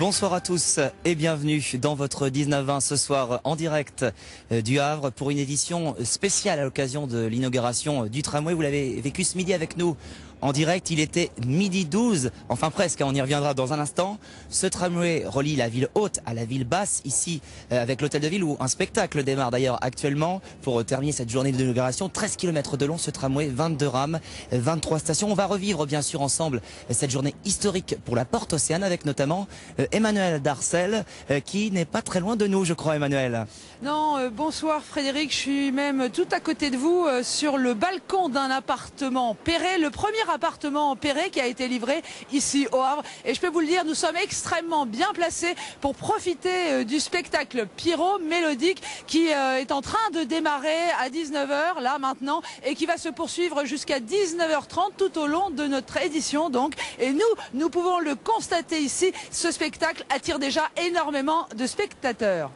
Bonsoir à tous et bienvenue dans votre 19-20 ce soir en direct du Havre pour une édition spéciale à l'occasion de l'inauguration du tramway. Vous l'avez vécu ce midi avec nous en direct, il était midi 12, enfin presque, on y reviendra dans un instant. Ce tramway relie la ville haute à la ville basse, ici avec l'hôtel de ville où un spectacle démarre d'ailleurs actuellement pour terminer cette journée d'inauguration. 13 km de long ce tramway, 22 rames, 23 stations. On va revivre bien sûr ensemble cette journée historique pour la Porte Océane avec notamment Emmanuel Darcel qui n'est pas très loin de nous, je crois, Emmanuel. Non, bonsoir Frédéric, je suis même tout à côté de vous sur le balcon d'un appartement Perret, le premier appartement Perret qui a été livré ici au Havre. Et je peux vous le dire, nous sommes extrêmement bien placés pour profiter du spectacle Pierrot mélodique qui est en train de démarrer à 19h là maintenant et qui va se poursuivre jusqu'à 19h30 tout au long de notre édition donc. Et nous pouvons le constater ici, ce spectacle attire déjà énormément de spectateurs.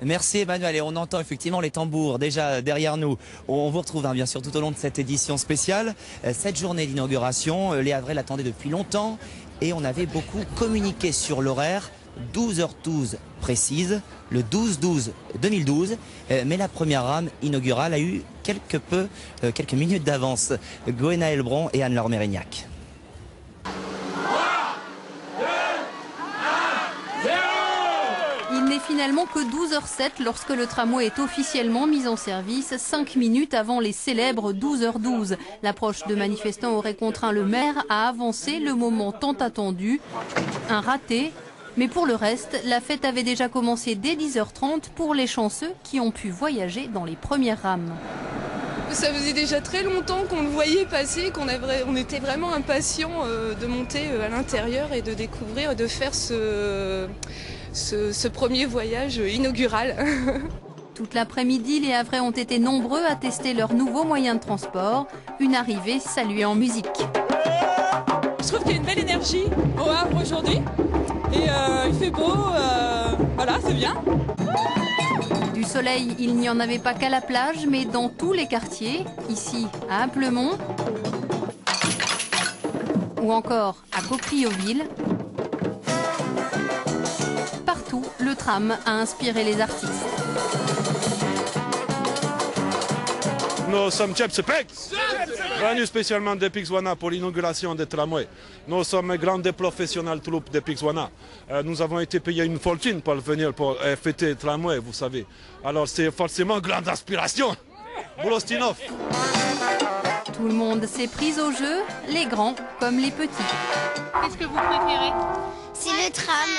Merci Emmanuel, et on entend effectivement les tambours déjà derrière nous. On vous retrouve bien sûr tout au long de cette édition spéciale. Cette journée d'inauguration, les Havrais l'attendaient depuis longtemps et on avait beaucoup communiqué sur l'horaire. 12h12 précise, le 12-12-2012, mais la première rame inaugurale a eu quelques minutes d'avance. Gwenaël Bron et Anne-Laure Mérignac. Il n'est finalement que 12h07 lorsque le tramway est officiellement mis en service, 5 minutes avant les célèbres 12h12. L'approche de manifestants aurait contraint le maire à avancer le moment tant attendu. Un raté, mais pour le reste, la fête avait déjà commencé dès 10h30 pour les chanceux qui ont pu voyager dans les premières rames. Ça faisait déjà très longtemps qu'on le voyait passer, on était vraiment impatients de monter à l'intérieur et de découvrir, de faire ce premier voyage inaugural. Toute l'après-midi, les Havrais ont été nombreux à tester leur nouveau moyen de transport. Une arrivée saluée en musique. Je trouve qu'il y a une belle énergie au Havre aujourd'hui. Et il fait beau, voilà, c'est bien. Du soleil, il n'y en avait pas qu'à la plage, mais dans tous les quartiers. Ici, à Applemont, ou encore à Coquillotville. Partout, le tram a inspiré les artistes. Nous sommes Tchepsepeks, venus spécialement de Pixwana pour l'inauguration des tramways. Nous sommes grands professionnels troupes de Pixwana. Nous avons été payés une fortune pour venir pour fêter le tramway, vous savez. Alors c'est forcément grande inspiration. Boulostinov. Tout le monde s'est pris au jeu, les grands comme les petits. Qu'est-ce que vous préférez? C'est le tram.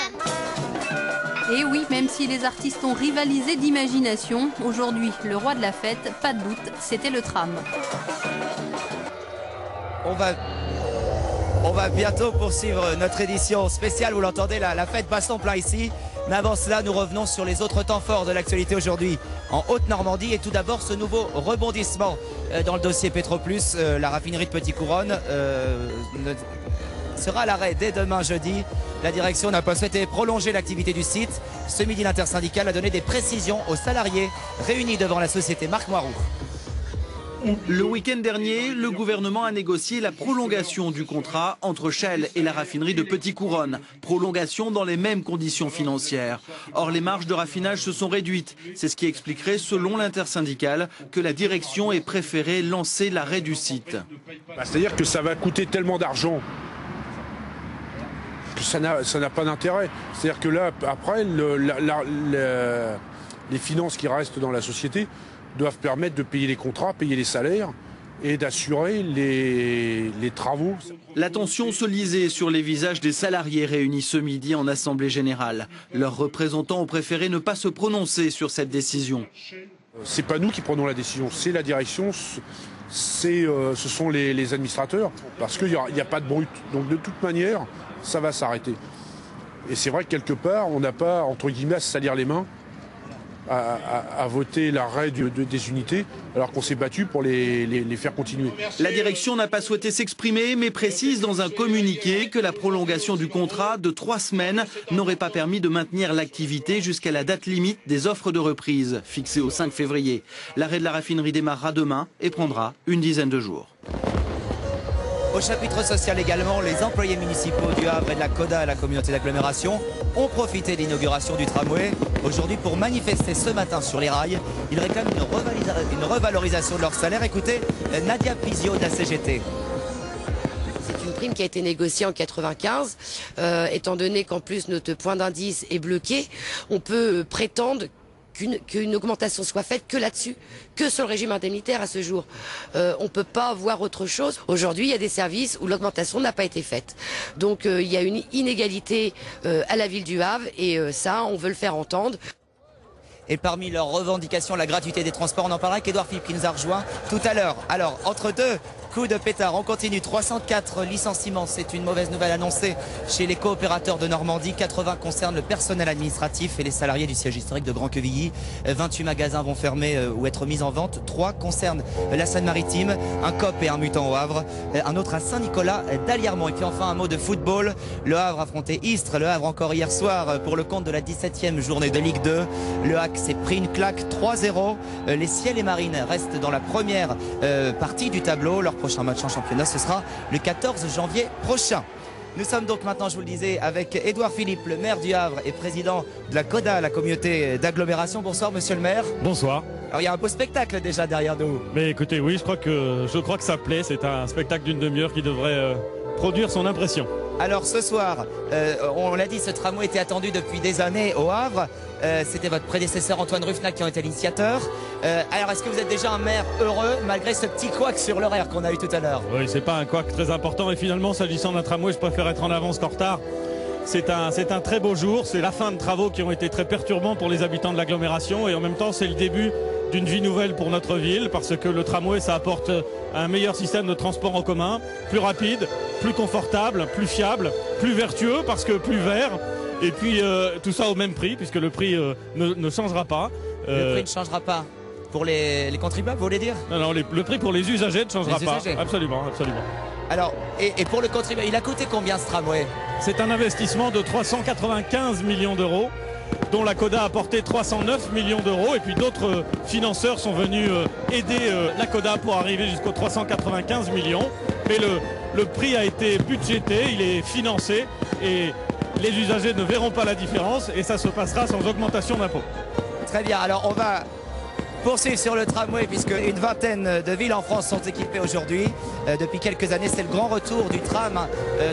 Et oui, même si les artistes ont rivalisé d'imagination, aujourd'hui, le roi de la fête, pas de doute, c'était le tram. On va bientôt poursuivre notre édition spéciale, vous l'entendez, la fête baston plein ici. Mais avant cela, nous revenons sur les autres temps forts de l'actualité aujourd'hui en Haute-Normandie. Et tout d'abord, ce nouveau rebondissement dans le dossier Petroplus, la raffinerie de Petit-Couronne sera à l'arrêt dès demain jeudi. La direction n'a pas souhaité prolonger l'activité du site. Ce midi, l'intersyndicale a donné des précisions aux salariés réunis devant la société Marc Moiroux. Le week-end dernier, le gouvernement a négocié la prolongation du contrat entre Shell et la raffinerie de Petit-Couronne. Prolongation dans les mêmes conditions financières. Or, les marges de raffinage se sont réduites. C'est ce qui expliquerait, selon l'intersyndicale, que la direction ait préféré lancer l'arrêt du site. C'est-à-dire que ça va coûter tellement d'argent que ça n'a pas d'intérêt. C'est-à-dire que là, après, les finances qui restent dans la société doivent permettre de payer les contrats, payer les salaires et d'assurer les travaux. La tension se lisait sur les visages des salariés réunis ce midi en Assemblée générale. Leurs représentants ont préféré ne pas se prononcer sur cette décision. C'est pas nous qui prenons la décision, c'est la direction, ce sont les administrateurs, parce qu'il n'y a pas de brut. Donc de toute manière, ça va s'arrêter. Et c'est vrai que quelque part, on n'a pas, entre guillemets, à se salir les mains à voter l'arrêt des unités, alors qu'on s'est battu pour les faire continuer. La direction n'a pas souhaité s'exprimer, mais précise dans un communiqué que la prolongation du contrat de 3 semaines n'aurait pas permis de maintenir l'activité jusqu'à la date limite des offres de reprise, fixée au 5 février. L'arrêt de la raffinerie démarrera demain et prendra une dizaine de jours. Au chapitre social également, les employés municipaux du Havre et de la CODA, la communauté d'agglomération, ont profité de l'inauguration du tramway aujourd'hui pour manifester ce matin sur les rails. Ils réclament une revalorisation de leur salaire. Écoutez Nadia Pizio de la CGT. C'est une prime qui a été négociée en 95. Étant donné qu'en plus notre point d'indice est bloqué, on peut prétendre qu'une augmentation soit faite que là-dessus, que sur le régime indemnitaire à ce jour. On ne peut pas voir autre chose. Aujourd'hui, il y a des services où l'augmentation n'a pas été faite. Donc il y a une inégalité à la ville du Havre et ça, on veut le faire entendre. Et parmi leurs revendications, la gratuité des transports, on en parlera avec Édouard Philippe qui nous a rejoint tout à l'heure. Alors, entre deux coups de pétard, on continue. 304 licenciements, c'est une mauvaise nouvelle annoncée chez les coopérateurs de Normandie. 80 concernent le personnel administratif et les salariés du siège historique de Grand-Quevilly. 28 magasins vont fermer ou être mis en vente. 3 concernent la Seine-Maritime, un COP et un mutant au Havre. Un autre à Saint-Nicolas d'Aliermont. Et puis enfin un mot de football. Le Havre affrontait Istres. Le Havre encore hier soir pour le compte de la 17e journée de Ligue 2. Le HAC s'est pris une claque 3-0. Les Ciels et Marines restent dans la première partie du tableau. Leur prochain match en championnat, ce sera le 14 janvier prochain. Nous sommes donc maintenant, je vous le disais, avec Édouard Philippe, le maire du Havre et président de la CODA, la communauté d'agglomération. Bonsoir monsieur le maire. Bonsoir. Alors il y a un beau spectacle déjà derrière nous. Mais écoutez, oui, je crois que ça plaît. C'est un spectacle d'une demi-heure qui devrait produire son impression. Alors ce soir, on l'a dit, ce tramway était attendu depuis des années au Havre. C'était votre prédécesseur Antoine Ruffnac qui en était l'initiateur. Alors est-ce que vous êtes déjà un maire heureux malgré ce petit couac sur l'horaire qu'on a eu tout à l'heure? Oui, c'est pas un couac très important et finalement s'agissant d'un tramway, je préfère être en avance qu'en retard. C'est un très beau jour, c'est la fin de travaux qui ont été très perturbants pour les habitants de l'agglomération et en même temps c'est le début d'une vie nouvelle pour notre ville parce que le tramway ça apporte un meilleur système de transport en commun, plus rapide, plus confortable, plus fiable, plus vertueux parce que plus vert et puis tout ça au même prix puisque le prix ne changera pas. Le prix ne changera pas pour les contribuables, vous voulez dire? Non, le prix pour les usagers ne changera pas. Absolument, absolument. Alors, et pour le contribuable, il a coûté combien ce tramway? C'est un investissement de 395 millions d'euros, dont la CODA a apporté 309 millions d'euros. Et puis d'autres financeurs sont venus aider la CODA pour arriver jusqu'aux 395 millions. Mais le prix a été budgété, il est financé et les usagers ne verront pas la différence et ça se passera sans augmentation d'impôts. Très bien, alors on va poursuivre sur le tramway puisque une vingtaine de villes en France sont équipées aujourd'hui. Depuis quelques années, c'est le grand retour du tram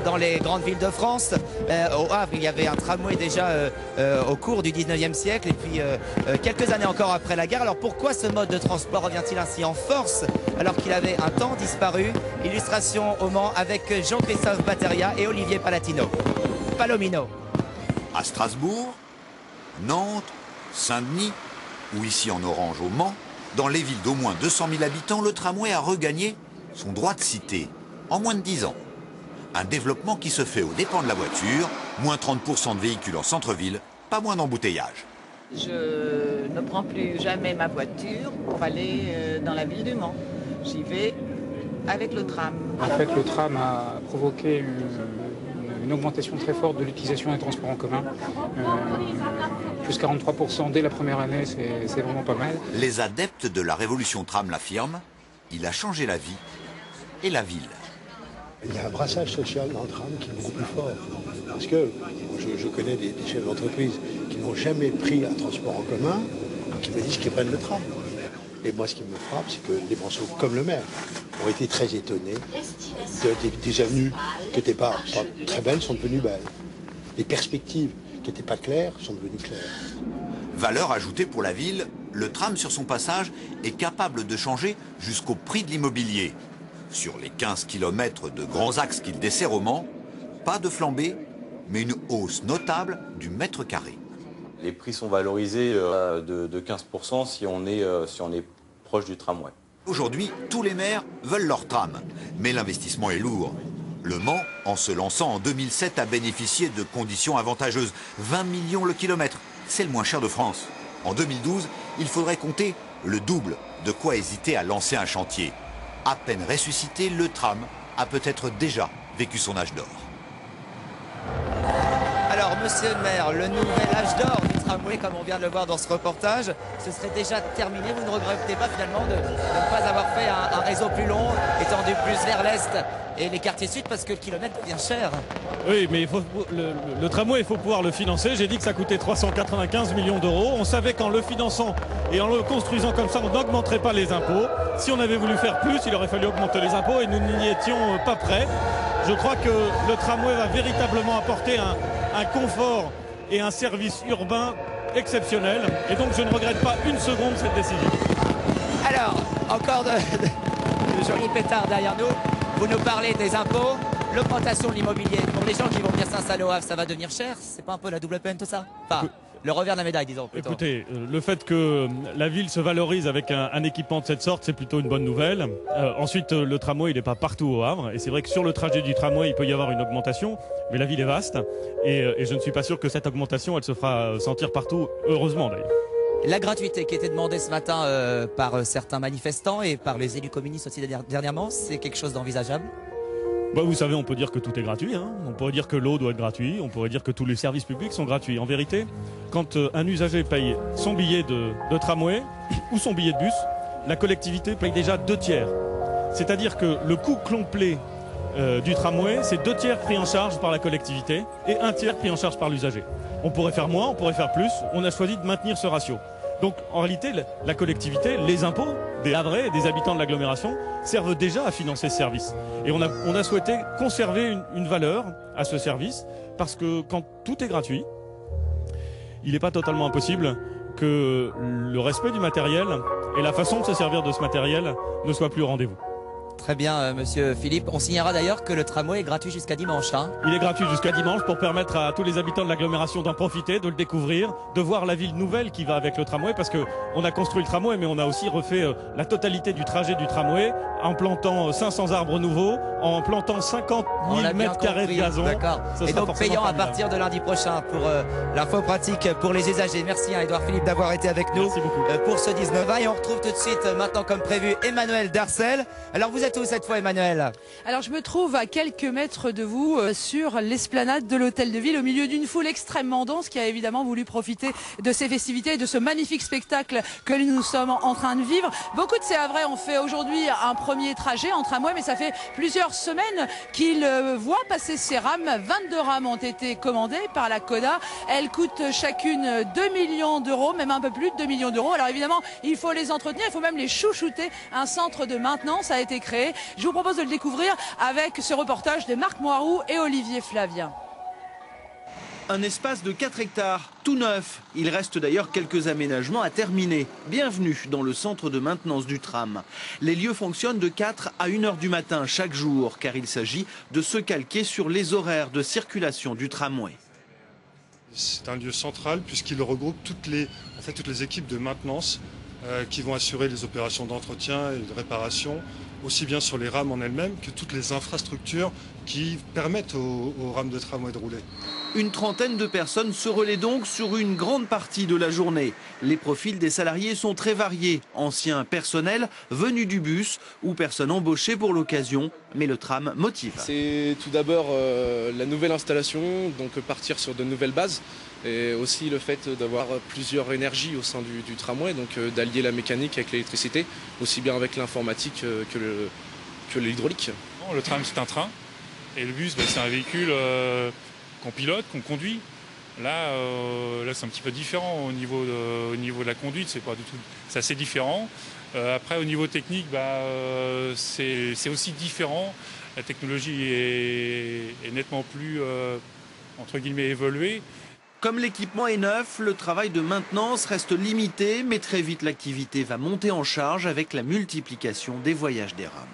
dans les grandes villes de France. Au Havre, il y avait un tramway déjà au cours du 19e siècle et puis quelques années encore après la guerre. Alors pourquoi ce mode de transport revient-il ainsi en force alors qu'il avait un temps disparu? Illustration au Mans avec Jean-Christophe Batteria et Olivier Palomino. À Strasbourg, Nantes, Saint-Denis ou ici en orange au Mans, dans les villes d'au moins 200 000 habitants, le tramway a regagné son droit de cité en moins de 10 ans. Un développement qui se fait aux dépens de la voiture, moins 30% de véhicules en centre-ville, pas moins d'embouteillages. Je ne prends plus jamais ma voiture pour aller dans la ville du Mans. J'y vais avec le tram. En fait, le tram a provoqué une augmentation très forte de l'utilisation des transports en commun. Plus 43% dès la première année, c'est vraiment pas mal. Les adeptes de la révolution tram l'affirment, il a changé la vie et la ville. Il y a un brassage social dans le tram qui est beaucoup plus fort. Parce que je connais des chefs d'entreprise qui n'ont jamais pris un transport en commun, qui me disent qu'ils prennent le tram. Et moi, ce qui me frappe, c'est que les Manceaux, comme le maire, ont été très étonnés des avenues qui n'étaient pas très belles sont devenues belles. Les perspectives qui n'étaient pas claires sont devenues claires. Valeur ajoutée pour la ville, le tram sur son passage est capable de changer jusqu'au prix de l'immobilier. Sur les 15 km de grands axes qu'il dessert au Mans, pas de flambée, mais une hausse notable du mètre carré. Les prix sont valorisés de 15% si on est proche du tramway. Aujourd'hui, tous les maires veulent leur tram, mais l'investissement est lourd. Le Mans, en se lançant en 2007, a bénéficié de conditions avantageuses. 20 millions le kilomètre, c'est le moins cher de France. En 2012, il faudrait compter le double, de quoi hésiter à lancer un chantier. À peine ressuscité, le tram a peut-être déjà vécu son âge d'or. Alors, monsieur le maire, le nouvel âge d'or du tramway, comme on vient de le voir dans ce reportage, ce serait déjà terminé. Vous ne regrettez pas finalement de ne pas avoir fait un réseau plus long, étendu plus vers l'est et les quartiers sud, parce que le kilomètre devient cher. Oui, mais le tramway, il faut pouvoir le financer. J'ai dit que ça coûtait 395 millions d'euros. On savait qu'en le finançant et en le construisant comme ça, on n'augmenterait pas les impôts. Si on avait voulu faire plus, il aurait fallu augmenter les impôts et nous n'y étions pas prêts. Je crois que le tramway va véritablement apporter un confort et un service urbain exceptionnel. Et donc je ne regrette pas une seconde cette décision. Alors, encore de jolis pétards derrière nous. Vous nous parlez des impôts, l'augmentation de l'immobilier. Pour les gens qui vont venir s'installer au Havre, ça va devenir cher? C'est pas un peu la double peine tout ça? Enfin, le revers de la médaille, disons plutôt. Écoutez, le fait que la ville se valorise avec un équipement de cette sorte, c'est plutôt une bonne nouvelle. Ensuite, le tramway, il n'est pas partout au Havre. Et c'est vrai que sur le trajet du tramway, il peut y avoir une augmentation. Mais la ville est vaste. Et je ne suis pas sûr que cette augmentation, elle se fera sentir partout, heureusement d'ailleurs. La gratuité qui était demandée ce matin par certains manifestants et par les élus communistes aussi dernièrement, c'est quelque chose d'envisageable? Bah, vous savez, on peut dire que tout est gratuit. Hein. On pourrait dire que l'eau doit être gratuite. On pourrait dire que tous les services publics sont gratuits. En vérité, quand un usager paye son billet de tramway ou son billet de bus, la collectivité paye déjà 2/3. C'est-à-dire que le coût complet du tramway, c'est 2/3 pris en charge par la collectivité et 1/3 pris en charge par l'usager. On pourrait faire moins, on pourrait faire plus. On a choisi de maintenir ce ratio. Donc en réalité, la collectivité, les impôts des Havrais et des habitants de l'agglomération servent déjà à financer ce service. Et on a souhaité conserver une valeur à ce service parce que quand tout est gratuit, il n'est pas totalement impossible que le respect du matériel et la façon de se servir de ce matériel ne soient plus au rendez-vous. Très bien, monsieur Philippe. On signera d'ailleurs que le tramway est gratuit jusqu'à dimanche. Hein. Il est gratuit jusqu'à dimanche pour permettre à tous les habitants de l'agglomération d'en profiter, de le découvrir, de voir la ville nouvelle qui va avec le tramway, parce qu'on a construit le tramway, mais on a aussi refait la totalité du trajet du tramway en plantant 500 arbres nouveaux, en plantant 50 000 mètres carrés de gazon. D'accord. Et donc payant à partir de lundi prochain pour l'info pratique pour les usagers. Merci Édouard Philippe d'avoir été avec nous pour ce 19-20. Et on retrouve tout de suite maintenant comme prévu Emmanuel Darcel. Alors vous êtes où cette fois, Emmanuel? Alors je me trouve à quelques mètres de vous sur l'esplanade de l'hôtel de ville au milieu d'une foule extrêmement dense qui a évidemment voulu profiter de ces festivités et de ce magnifique spectacle que nous sommes en train de vivre. Beaucoup de ces Havrais ont fait aujourd'hui un premier trajet en tramway, mais ça fait plusieurs semaines qu'ils voient passer ces rames. 22 rames ont été commandées par la CODA. Elles coûtent chacune 2 millions d'euros, même un peu plus de 2 millions d'euros. Alors évidemment, il faut les entretenir, il faut même les chouchouter. Un centre de maintenance a été créé. Je vous propose de le découvrir avec ce reportage de Marc Moiroux et Olivier Flavien. Un espace de 4 hectares, tout neuf. Il reste d'ailleurs quelques aménagements à terminer. Bienvenue dans le centre de maintenance du tram. Les lieux fonctionnent de 4 à 1 heure du matin chaque jour, car il s'agit de se calquer sur les horaires de circulation du tramway. C'est un lieu central puisqu'il regroupe toutes les équipes de maintenance qui vont assurer les opérations d'entretien et de réparation, aussi bien sur les rames en elles-mêmes que toutes les infrastructures qui permettent aux rames de tramway de rouler. Une trentaine de personnes se relaient donc sur une grande partie de la journée. Les profils des salariés sont très variés. Anciens personnels venus du bus ou personnes embauchées pour l'occasion. Mais le tram motive. C'est tout d'abord la nouvelle installation, donc partir sur de nouvelles bases. Et aussi le fait d'avoir plusieurs énergies au sein du tramway, donc d'allier la mécanique avec l'électricité, aussi bien avec l'informatique que l'hydraulique. Le tram, c'est un train, et le bus, c'est un véhicule qu'on pilote, qu'on conduit. Là, c'est un petit peu différent au niveau de la conduite, c'est assez différent. Après, au niveau technique, c'est aussi différent. La technologie est nettement plus, entre guillemets, évoluée. Comme l'équipement est neuf, le travail de maintenance reste limité, mais très vite l'activité va monter en charge avec la multiplication des voyages des rames.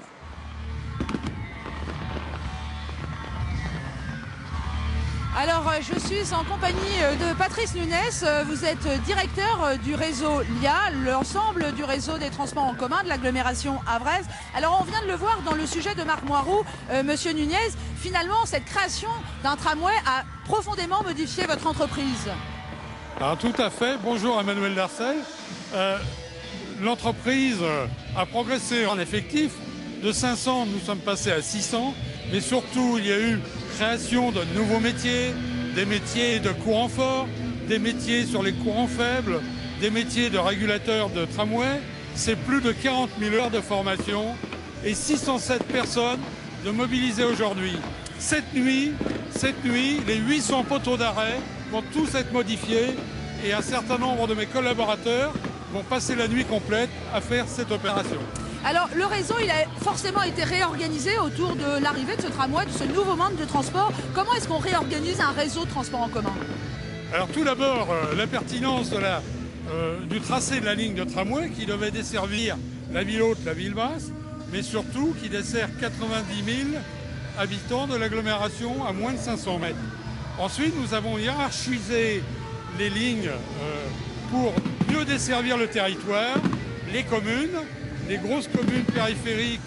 Alors je suis en compagnie de Patrice Nunes, vous êtes directeur du réseau LIA, l'ensemble du réseau des transports en commun de l'agglomération havraise. Alors on vient de le voir dans le sujet de Marc Moiroux, monsieur Nunes, finalement cette création d'un tramway a profondément modifié votre entreprise. Alors, tout à fait, bonjour Emmanuel Darcel. L'entreprise a progressé en effectif, de 500 nous sommes passés à 600, mais surtout il y a eu création de nouveaux métiers, des métiers de courant fort, des métiers sur les courants faibles, des métiers de régulateurs de tramway. C'est plus de 40 000 heures de formation et 607 personnes de mobilisées aujourd'hui. Cette nuit, les 800 poteaux d'arrêt vont tous être modifiés et un certain nombre de mes collaborateurs vont passer la nuit complète à faire cette opération. Alors le réseau, il a forcément été réorganisé autour de l'arrivée de ce tramway, de ce nouveau mode de transport. Comment est-ce qu'on réorganise un réseau de transport en commun? Alors tout d'abord, la pertinence du tracé de la ligne de tramway qui devait desservir la ville haute, la ville basse, mais surtout qui dessert 90 000 habitants de l'agglomération à moins de 500 mètres. Ensuite, nous avons hiérarchisé les lignes pour mieux desservir le territoire, les communes, les grosses communes périphériques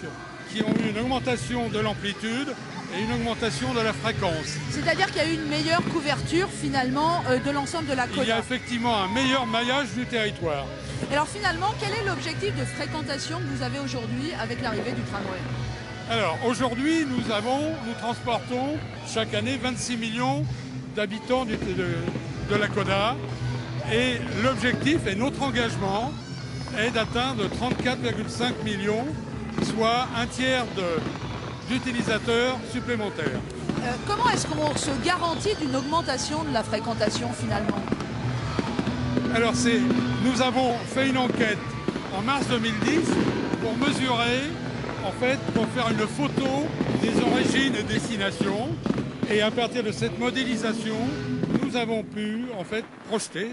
qui ont eu une augmentation de l'amplitude et une augmentation de la fréquence. C'est-à-dire qu'il y a eu une meilleure couverture finalement de l'ensemble de la commune. Il y a effectivement un meilleur maillage du territoire. Alors finalement, quel est l'objectif de fréquentation que vous avez aujourd'hui avec l'arrivée du tramway? Alors aujourd'hui, nous transportons chaque année 26 millions d'habitants de la CODA et l'objectif et notre engagement est d'atteindre 34,5 millions, soit un tiers d'utilisateurs supplémentaires. Comment est-ce qu'on se garantit d'une augmentation de la fréquentation finalement? Alors nous avons fait une enquête en mars 2010 pour mesurer, pour faire une photo des origines et destinations. Et à partir de cette modélisation, nous avons pu projeter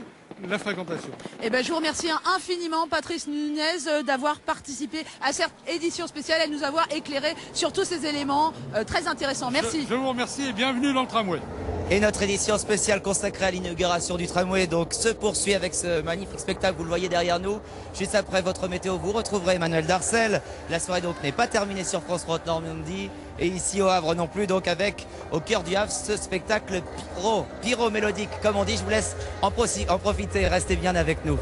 la fréquentation. Eh ben, je vous remercie infiniment, Patrice Nunez, d'avoir participé à cette édition spéciale et de nous avoir éclairé sur tous ces éléments très intéressants. Merci. Je vous remercie et bienvenue dans le tramway. Et notre édition spéciale consacrée à l'inauguration du tramway donc se poursuit avec ce magnifique spectacle, vous le voyez derrière nous. Juste après votre météo, vous retrouverez Emmanuel Darcel. La soirée donc n'est pas terminée sur France Route Normandie et ici au Havre non plus, donc avec au cœur du Havre ce spectacle pyro-mélodique comme on dit. Je vous laisse en profiter, restez bien avec nous.